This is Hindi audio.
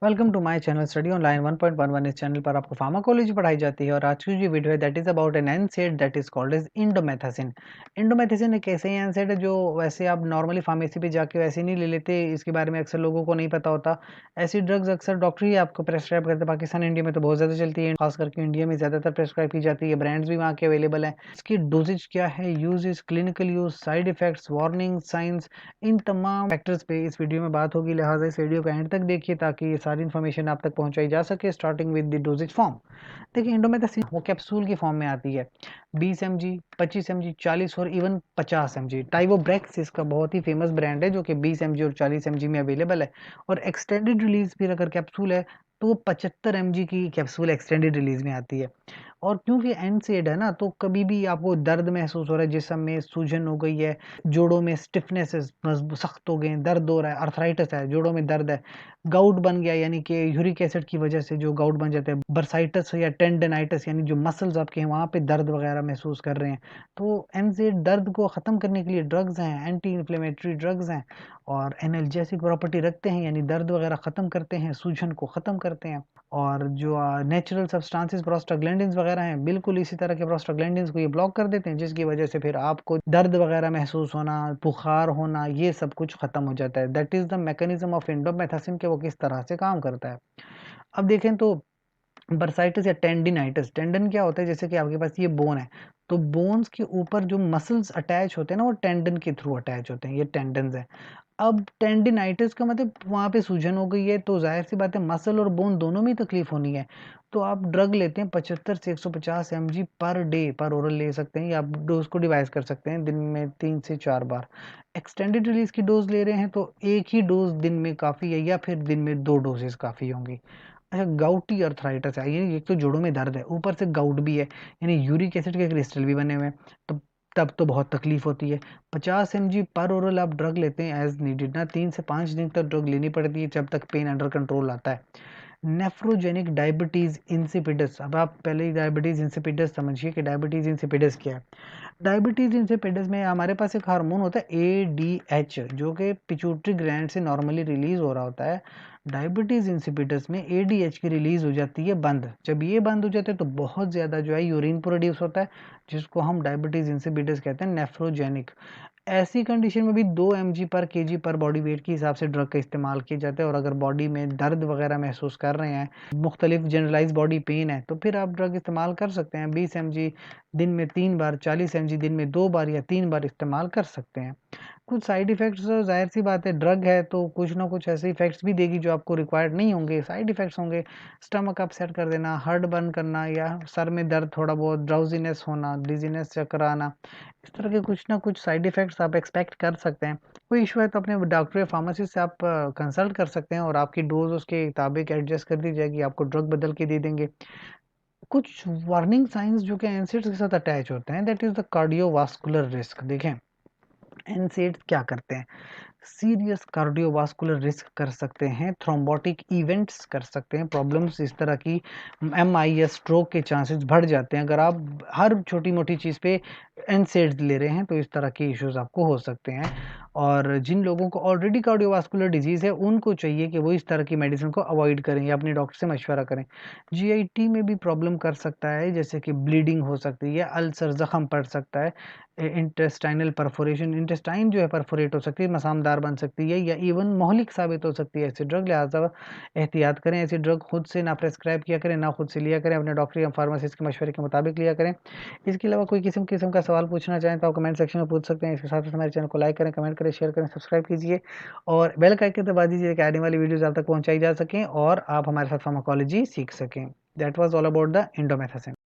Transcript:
Welcome to my channel study online 1.11। इस चैनल पर आपको फार्माकोलॉजी पढ़ाई जाती है और आज की जो वीडियो है that is about an NSAID that is called as indomethacin. Indomethacin एक ऐसे ही एनसेड है जो वैसे आप नॉर्मली फार्मेसी पे जाके वैसे नहीं ले लेते, इसके बारे में अक्सर लोगों को नहीं पता होता। ऐसी ड्रग्स अक्सर डॉक्टर ही आपको प्रेस्क्राइब करते हैं। पाकिस्तान इंडिया में तो बहुत ज़्यादा चलती है, खास करके इंडिया में ज़्यादातर प्रेस्क्राइब की जाती है। ब्रांड्स भी वहाँ के अवेलेबल हैं। इसकी डोजेज क्या है, use is clinical use, side effects, warning signs, इन तमाम फैक्टर्स पे इस वीडियो में बात होगी। लिहाजा इस वीडियो को एंड तक देखिए ताकि ये सारी इन्फॉर्मेशन आप तक पहुंचाई जा सके। Starting with the doses form. देखिए, इंडोमेथासिन वो कैप्सूल की फॉर्म में आती है। 20 mg, 25 mg, 40 और इवन 50 mg। टाइवोब्रेक्स इसका बहुत ही फेमस ब्रांड है जो कि 20 mg और 40 mg में अवेलेबल है। और एक्सटेंडेड रिलीज फिर अगर कैप्सूल है तो वो 75 mg की कैप्सूल एक्सटेंडेड रिलीज में आती है। और क्योंकि एनसेड है ना, तो कभी भी आपको दर्द महसूस हो रहा है, जिस्म में सूजन हो गई है, जोड़ों में स्टिफनेस है, सख्त हो गए, दर्द हो रहा है, अर्थराइटिस है, जोड़ों में दर्द है, गाउट बन गया यानी कि यूरिक एसिड की वजह से जो गाउट बन जाते हैं, बर्साइटिस या टेंडनाइटिस यानी जो मसल्स आपके हैं वहाँ पे दर्द वगैरह महसूस कर रहे हैं, तो एनसेड दर्द को ख़त्म करने के लिए ड्रग्स हैं, एंटी इन्फ्लेमेटरी ड्रग्स हैं और एनाल्जेसिक प्रॉपर्टी रखते हैं, यानी दर्द वगैरह ख़त्म करते हैं, सूजन को ख़त्म करते हैं। और जो नेचुरल सब्सटेंसेस प्रोस्टाग्लैंडिन्स वगैरह हैं, बिल्कुल इसी तरह के प्रोस्टाग्लैंडिन्स को ये ब्लॉक कर देते हैं, जिसकी वजह से फिर आपको दर्द वगैरह महसूस होना, बुखार होना, ये सब कुछ खत्म हो जाता है। That is the mechanism of indomethacin के वो किस तरह से काम करता है। अब देखें तो बर्साइटिस या टेंडिनाइटिस, टेंडन क्या होता है, जैसे कि आपके पास ये बोन है, तो बोन्स के ऊपर जो मसल्स अटैच होते हैं ना, वो टेंडन के थ्रू अटैच होते हैं, ये टेंडन्स है। अब टेंडिनाइटिस का मतलब वहाँ पे सूजन हो गई है, तो जाहिर सी बात है मसल और बोन दोनों में तकलीफ होनी है। तो आप ड्रग लेते हैं 75 से 150 mg पर डे पर ओरल ले सकते हैं, या आप डोज को डिवाइड कर सकते हैं दिन में 3 से 4 बार। एक्सटेंडेड रिलीज की डोज ले रहे हैं तो एक ही डोज दिन में काफ़ी है, या फिर दिन में 2 डोजेस काफ़ी होंगी। अच्छा, गाउटी अर्थराइटिस है, ये एक तो जोड़ों में दर्द है, ऊपर से गाउट भी है, यानी यूरिक एसिड के क्रिस्टल भी बने हुए हैं, तो तब तो बहुत तकलीफ होती है। 50 mg पर ओरल आप ड्रग लेते हैं एज नीडेड ना, 3 से 5 दिन तक ड्रग लेनी पड़ती है जब तक पेन अंडर कंट्रोल आता है। नेफ्रोजेनिक डायबिटीज इंसिपिडस, अब आप पहले डायबिटीज इंसिपिडस समझिए कि डायबिटीज इंसिपिडस क्या है। डायबिटीज इंसिपिडस में हमारे पास एक हार्मोन होता है ADH, जो कि पिट्यूटरी ग्लैंड से नॉर्मली रिलीज हो रहा होता है। डायबिटीज इंसिपिडस में ADH की रिलीज हो जाती है बंद। जब ये बंद हो जाता है तो बहुत ज़्यादा जो है यूरिन प्रोड्यूस होता है, जिसको हम डायबिटीज इंसिपिडस कहते हैं, नेफ्रोजेनिक। ऐसी कंडीशन में भी 2 mg पर केजी पर बॉडी वेट के हिसाब से ड्रग का इस्तेमाल किया जाता है। और अगर बॉडी में दर्द वगैरह महसूस कर रहे हैं, मुख्तलिफ जनरलाइज बॉडी पेन है, तो फिर आप ड्रग इस्तेमाल कर सकते हैं। 20 mg दिन में 3 बार, 40 mg दिन में 2 बार या 3 बार इस्तेमाल कर सकते हैं। कुछ साइड इफेक्ट्स, जाहिर सी बात है ड्रग है तो कुछ ना कुछ ऐसे इफेक्ट्स भी देगी जो आपको रिक्वायर्ड नहीं होंगे, साइड इफेक्ट्स होंगे। स्टमक अपसेट कर देना, हार्ट बर्न करना, या सर में दर्द, थोड़ा बहुत ड्राउजीनेस होना, डिजीनेस, चक्कर आना, इस तरह के कुछ ना कुछ साइड इफेक्ट्स आप एक्सपेक्ट कर सकते हैं। कोई इशू है तो अपने डॉक्टर या फार्मासिस्ट से आप कंसल्ट कर सकते हैं और आपकी डोज उसके मुताबिक एडजस्ट कर दी जाएगी, आपको ड्रग बदल के दे देंगे। कुछ वार्निंग साइंस जो कि एनसेड्स के साथ अटैच होते हैं, that is the cardiovascular risk. देखें, एनसेड्स क्या करते हैं, सीरियस कार्डियोवास्कुलर रिस्क कर सकते हैं, थ्रोम्बोटिक इवेंट्स कर सकते हैं, प्रॉब्लम्स इस तरह की, MIS स्ट्रोक के चांसेस बढ़ जाते हैं। अगर आप हर छोटी मोटी चीज़ पे एनसेड्स ले रहे हैं तो इस तरह के इश्यूज आपको हो सकते हैं। और जिन लोगों को ऑलरेडी कार्डियोवास्कुलर डिजीज़ है उनको चाहिए कि वो इस तरह की मेडिसिन को अवॉइड करें या अपने डॉक्टर से मशवरा करें। GIT में भी प्रॉब्लम कर सकता है, जैसे कि ब्लीडिंग हो सकती है, अल्सर, जख्म पड़ सकता है, इंटेस्टाइनल परफोरेशन, इंटेस्टाइन जो है परफोरेट हो सकती है, मसामदार बन सकती है, या इवन मोहलिक साबित हो सकती है ऐसी ड्रग। लिहाजा एहतियात करें, ऐसी ड्रग खुद से ना प्रेस्क्राइब किया करें, ना खुद से लिया करें, अपने डॉक्टर या फार्मासिस्ट के मशवरे के मुताबिक लिया करें। इसके अलावा कोई किस्म किस्म का सवाल पूछना चाहें तो आप कमेंट सेक्शन में पूछ सकते हैं। इसके साथ साथ हमारे चैनल को लाइक करें, कमेंट करें, शेयर करें, सब्सक्राइब कीजिए और बेल का आइकन दबा दीजिए कि आने वाली वीडियोस आप तक पहुंचाई जा सकें और आप हमारे साथ फार्माकोलॉजी सीख सकें। That was all about the indomethacin.